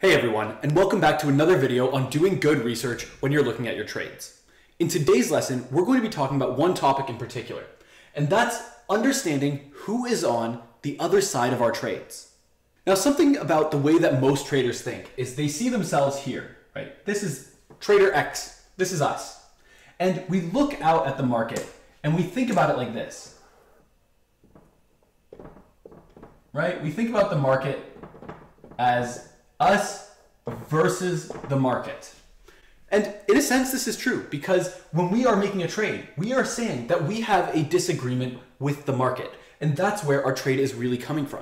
Hey everyone, and welcome back to another video on doing good research when you're looking at your trades. In today's lesson, we're going to be talking about one topic in particular, and that's understanding who is on the other side of our trades. Now, something about the way that most traders think is they see themselves here, right? This is trader X, this is us. And we look out at the market and we think about it like this, right? We think about the market as us versus the market. And in a sense, this is true because when we are making a trade, we are saying that we have a disagreement with the market. And that's where our trade is really coming from.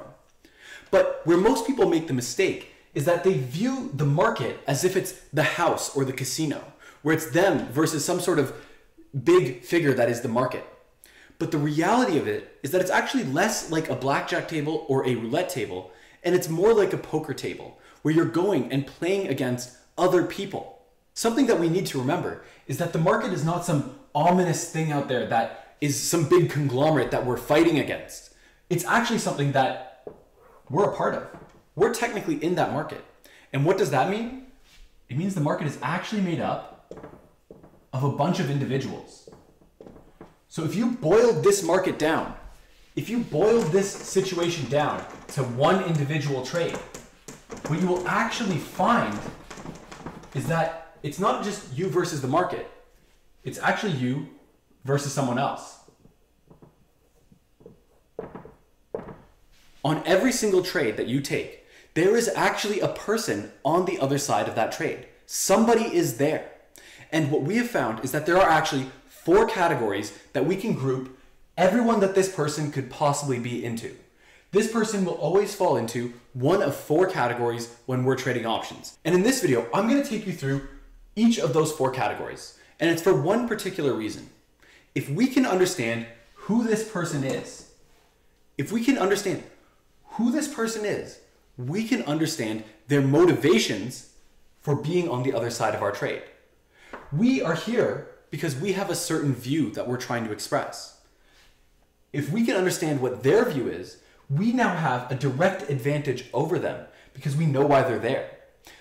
But where most people make the mistake is that they view the market as if it's the house or the casino, where it's them versus some sort of big figure that is the market. But the reality of it is that it's actually less like a blackjack table or a roulette table, and it's more like a poker table, where you're going and playing against other people. Something that we need to remember is that the market is not some ominous thing out there that is some big conglomerate that we're fighting against. It's actually something that we're a part of. We're technically in that market. And what does that mean? It means the market is actually made up of a bunch of individuals. So if you boil this market down, if you boil this situation down to one individual trade, what you will actually find is that it's not just you versus the market. It's actually you versus someone else. On every single trade that you take, there is actually a person on the other side of that trade. Somebody is there. And what we have found is that there are actually 4 categories that we can group everyone that this person could possibly be into. This person will always fall into one of 4 categories when we're trading options. And in this video, I'm going to take you through each of those 4 categories. And it's for one particular reason. If we can understand who this person is, we can understand their motivations for being on the other side of our trade. We are here because we have a certain view that we're trying to express. If we can understand what their view is, we now have a direct advantage over them because we know why they're there.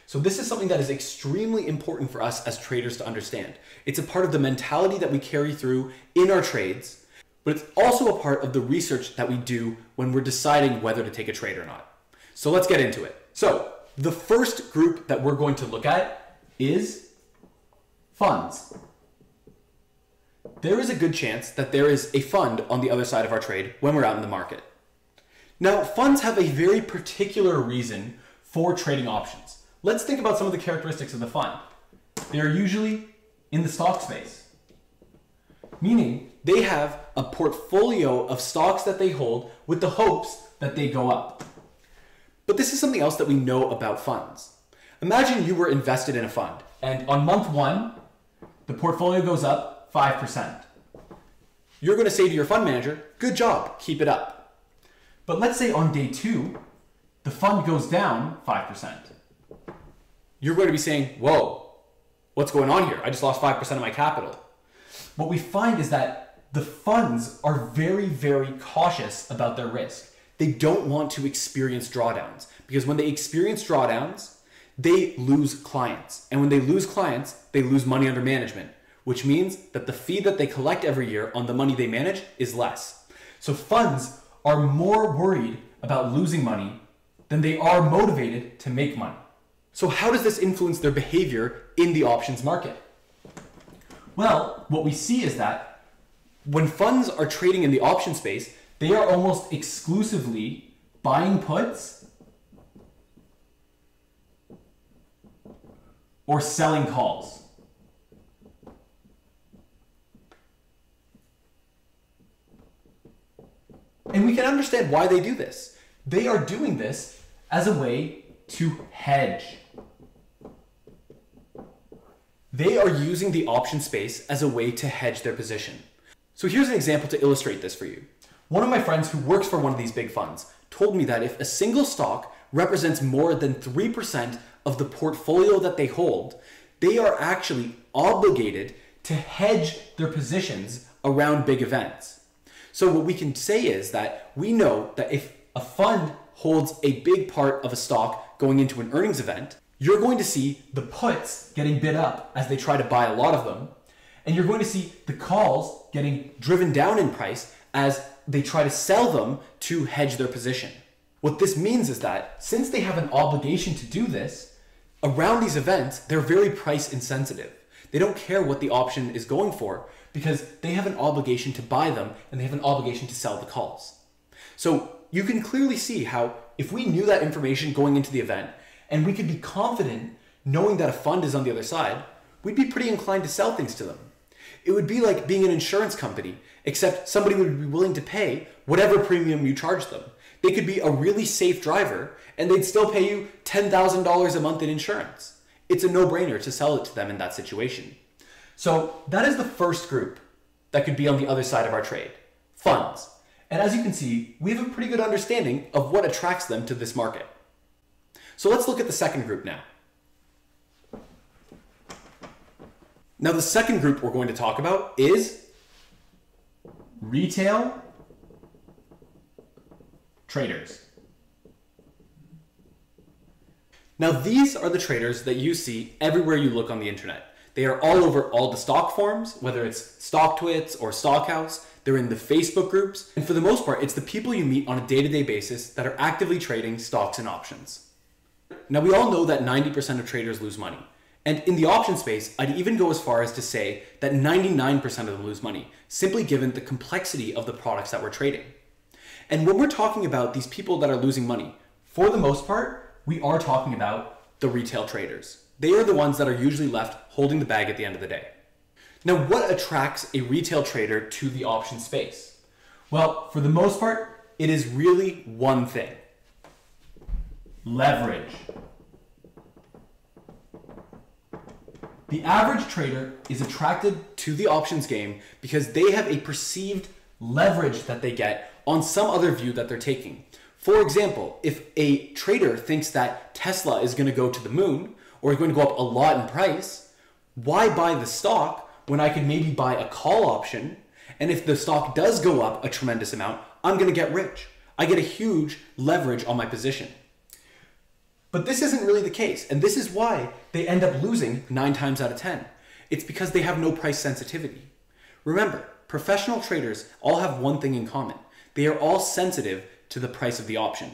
So this is something that is extremely important for us as traders to understand. It's a part of the mentality that we carry through in our trades, but it's also a part of the research that we do when we're deciding whether to take a trade or not. So let's get into it. So the first group that we're going to look at is funds. There is a good chance that there is a fund on the other side of our trade when we're out in the market. Now, funds have a very particular reason for trading options. Let's think about some of the characteristics of the fund. They are usually in the stock space, meaning they have a portfolio of stocks that they hold with the hopes that they go up. But this is something else that we know about funds. Imagine you were invested in a fund, and on month 1, the portfolio goes up 5%. You're going to say to your fund manager, good job, keep it up. But let's say on day 2, the fund goes down 5%. You're going to be saying, whoa, what's going on here? I just lost 5% of my capital. What we find is that the funds are very, very cautious about their risk. They don't want to experience drawdowns because when they experience drawdowns, they lose clients. And when they lose clients, they lose money under management, which means that the fee that they collect every year on the money they manage is less. So funds are more worried about losing money than they are motivated to make money. So how does this influence their behavior in the options market? Well, what we see is that when funds are trading in the option space, they are almost exclusively buying puts or selling calls. And we can understand why they do this. They are doing this as a way to hedge. They are using the option space as a way to hedge their position. So here's an example to illustrate this for you. One of my friends who works for one of these big funds told me that if a single stock represents more than 3% of the portfolio that they hold, they are actually obligated to hedge their positions around big events. So what we can say is that we know that if a fund holds a big part of a stock going into an earnings event, you're going to see the puts getting bid up as they try to buy a lot of them, and you're going to see the calls getting driven down in price as they try to sell them to hedge their position. What this means is that since they have an obligation to do this, around these events, they're very price insensitive. They don't care what the option is going for because they have an obligation to buy them and they have an obligation to sell the calls. So you can clearly see how if we knew that information going into the event and we could be confident knowing that a fund is on the other side, we'd be pretty inclined to sell things to them. It would be like being an insurance company, except somebody would be willing to pay whatever premium you charge them. They could be a really safe driver and they'd still pay you $10,000 a month in insurance. It's a no-brainer to sell it to them in that situation. So that is the first group that could be on the other side of our trade, funds. And as you can see, we have a pretty good understanding of what attracts them to this market. So let's look at the second group now. Now the second group we're going to talk about is retail traders. Now these are the traders that you see everywhere you look on the internet. They are all over all the stock forums, whether it's StockTwits or Stockhouse. They're in the Facebook groups. And for the most part, it's the people you meet on a day-to-day basis that are actively trading stocks and options. Now we all know that 90% of traders lose money. And in the option space, I'd even go as far as to say that 99% of them lose money, simply given the complexity of the products that we're trading. And when we're talking about these people that are losing money, for the most part, we are talking about the retail traders. They are the ones that are usually left holding the bag at the end of the day. Now, what attracts a retail trader to the option space? Well, for the most part, it is really one thing: leverage. The average trader is attracted to the options game because they have a perceived leverage that they get on some other view that they're taking. For example, if a trader thinks that Tesla is going to go to the moon or is going to go up a lot in price, why buy the stock when I could maybe buy a call option? And if the stock does go up a tremendous amount, I'm going to get rich. I get a huge leverage on my position. But this isn't really the case, and this is why they end up losing 9 times out of 10. It's because they have no price sensitivity. Remember, professional traders all have one thing in common. They are all sensitive to the price of the option.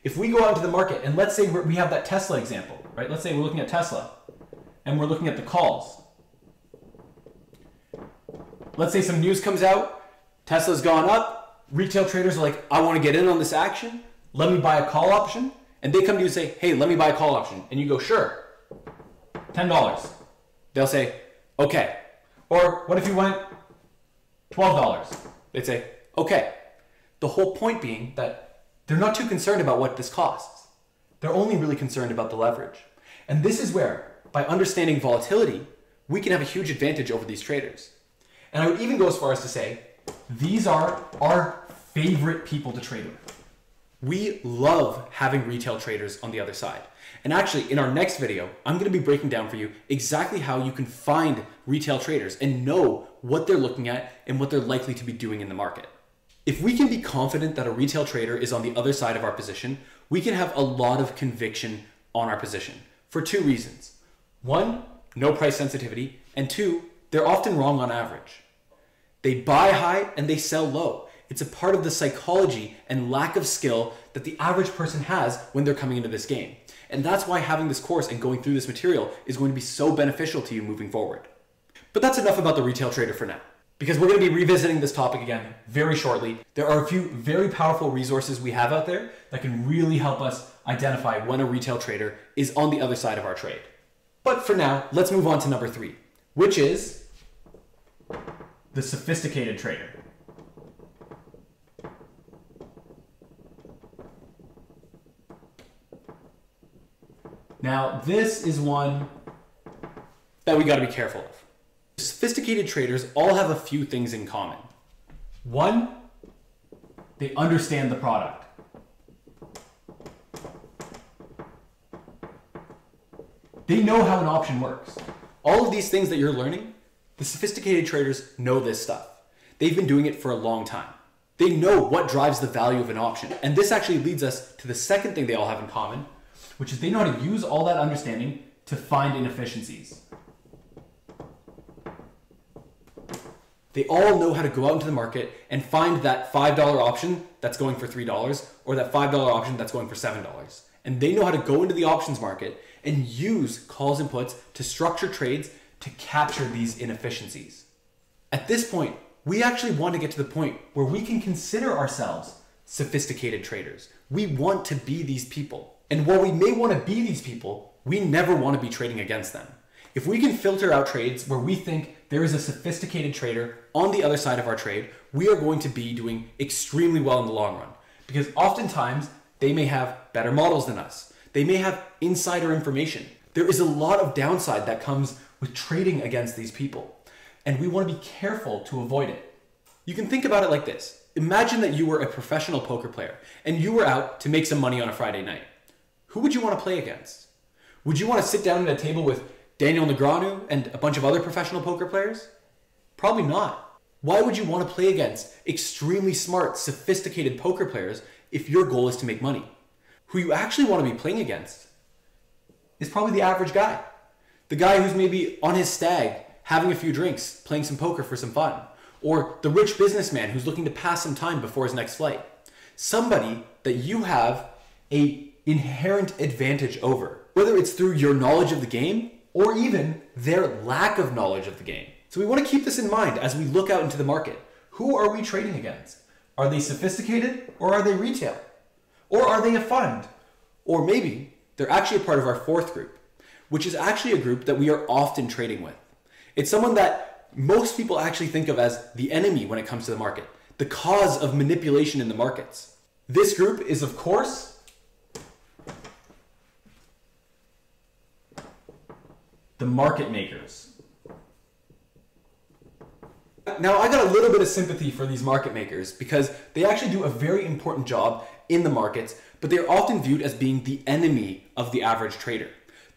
If we go out into the market, and let's say we have that Tesla example, right? Let's say we're looking at Tesla, and we're looking at the calls. Let's say some news comes out, Tesla's gone up, retail traders are like, I want to get in on this action, let me buy a call option. And they come to you and say, hey, let me buy a call option. And you go, sure, $10. They'll say, okay. Or what if you went $12? They'd say, okay. The whole point being that they're not too concerned about what this costs. They're only really concerned about the leverage. And this is where, by understanding volatility, we can have a huge advantage over these traders. And I would even go as far as to say, these are our favorite people to trade with. We love having retail traders on the other side. And actually, in our next video, I'm going to be breaking down for you exactly how you can find retail traders and know what they're looking at and what they're likely to be doing in the market. If we can be confident that a retail trader is on the other side of our position, we can have a lot of conviction on our position for 2 reasons. 1, no price sensitivity, and 2, they're often wrong on average. They buy high and they sell low. It's a part of the psychology and lack of skill that the average person has when they're coming into this game. And that's why having this course and going through this material is going to be so beneficial to you moving forward. But that's enough about the retail trader for now, because we're going to be revisiting this topic again very shortly. There are a few very powerful resources we have out there that can really help us identify when a retail trader is on the other side of our trade. But for now, let's move on to number 3, which is the sophisticated trader. Now, this is one that we got to be careful of. Sophisticated traders all have a few things in common. 1, they understand the product. They know how an option works. All of these things that you're learning, the sophisticated traders know this stuff. They've been doing it for a long time. They know what drives the value of an option. And this actually leads us to the second thing they all have in common, which is they know how to use all that understanding to find inefficiencies. They all know how to go out into the market and find that $5 option that's going for $3 or that $5 option that's going for $7. And they know how to go into the options market and use calls and puts to structure trades to capture these inefficiencies. At this point, we actually want to get to the point where we can consider ourselves sophisticated traders. We want to be these people. And while we may want to be these people, we never want to be trading against them. If we can filter out trades where we think there is a sophisticated trader on the other side of our trade, we are going to be doing extremely well in the long run. Because oftentimes, they may have better models than us. They may have insider information. There is a lot of downside that comes with trading against these people. And we want to be careful to avoid it. You can think about it like this. Imagine that you were a professional poker player and you were out to make some money on a Friday night. Who would you want to play against? Would you want to sit down at a table with Daniel Negreanu and a bunch of other professional poker players? Probably not. Why would you want to play against extremely smart, sophisticated poker players if your goal is to make money? Who you actually want to be playing against is probably the average guy. The guy who's maybe on his stag, having a few drinks, playing some poker for some fun. Or the rich businessman who's looking to pass some time before his next flight. Somebody that you have an inherent advantage over, whether it's through your knowledge of the game or even their lack of knowledge of the game. So we want to keep this in mind as we look out into the market. Who are we trading against? Are they sophisticated or are they retail? Or are they a fund? Or maybe they're actually a part of our fourth group, which is actually a group that we are often trading with. It's someone that most people actually think of as the enemy when it comes to the market, the cause of manipulation in the markets. This group is, of course, the market makers. Now, I got a little bit of sympathy for these market makers because they actually do a very important job in the markets, but they are often viewed as being the enemy of the average trader,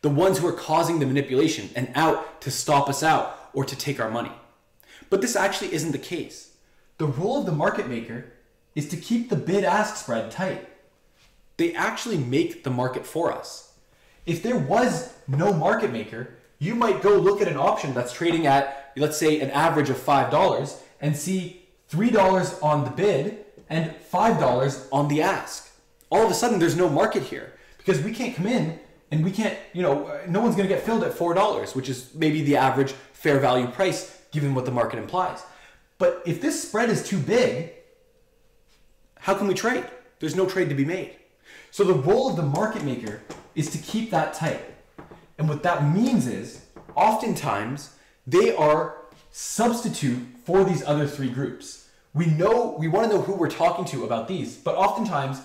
the ones who are causing the manipulation and out to stop us out or to take our money. But this actually isn't the case. The role of the market maker is to keep the bid-ask spread tight. They actually make the market for us. If there was no market maker, you might go look at an option that's trading at, let's say, an average of $5 and see $3 on the bid and $5 on the ask. All of a sudden, there's no market here because we can't come in and we can't, no one's going to get filled at $4, which is maybe the average fair value price given what the market implies. But if this spread is too big, how can we trade? There's no trade to be made. So the role of the market maker is to keep that tight. And what that means is, oftentimes, they are substitute for these other three groups. We want to know who we're talking to about these, but oftentimes,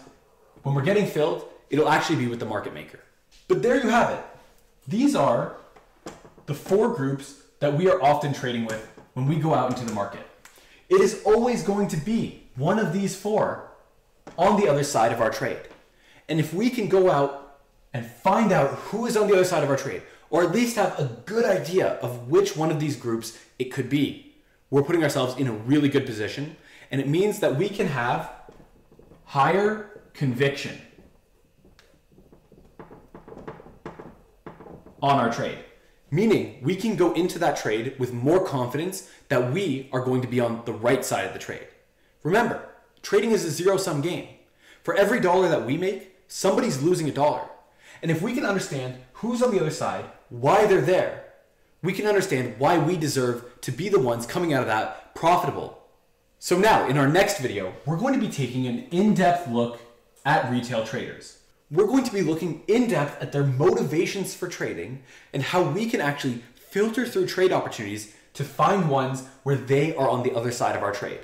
when we're getting filled, it'll actually be with the market maker. But there you have it. These are the four groups that we are often trading with when we go out into the market. It is always going to be one of these four on the other side of our trade. And if we can go out and find out who is on the other side of our trade, or at least have a good idea of which one of these groups it could be, we're putting ourselves in a really good position. And it means that we can have higher conviction on our trade. Meaning we can go into that trade with more confidence that we are going to be on the right side of the trade. Remember, trading is a zero-sum game. For every dollar that we make, somebody's losing a dollar. And if we can understand who's on the other side, why they're there, we can understand why we deserve to be the ones coming out of that profitable. So now, in our next video, we're going to be taking an in-depth look at retail traders. We're going to be looking in depth at their motivations for trading and how we can actually filter through trade opportunities to find ones where they are on the other side of our trade.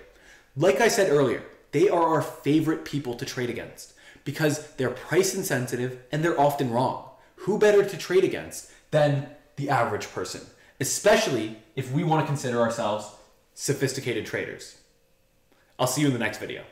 Like I said earlier, they are our favorite people to trade against because they're price insensitive and they're often wrong. Who better to trade against than the average person, especially if we want to consider ourselves sophisticated traders. I'll see you in the next video.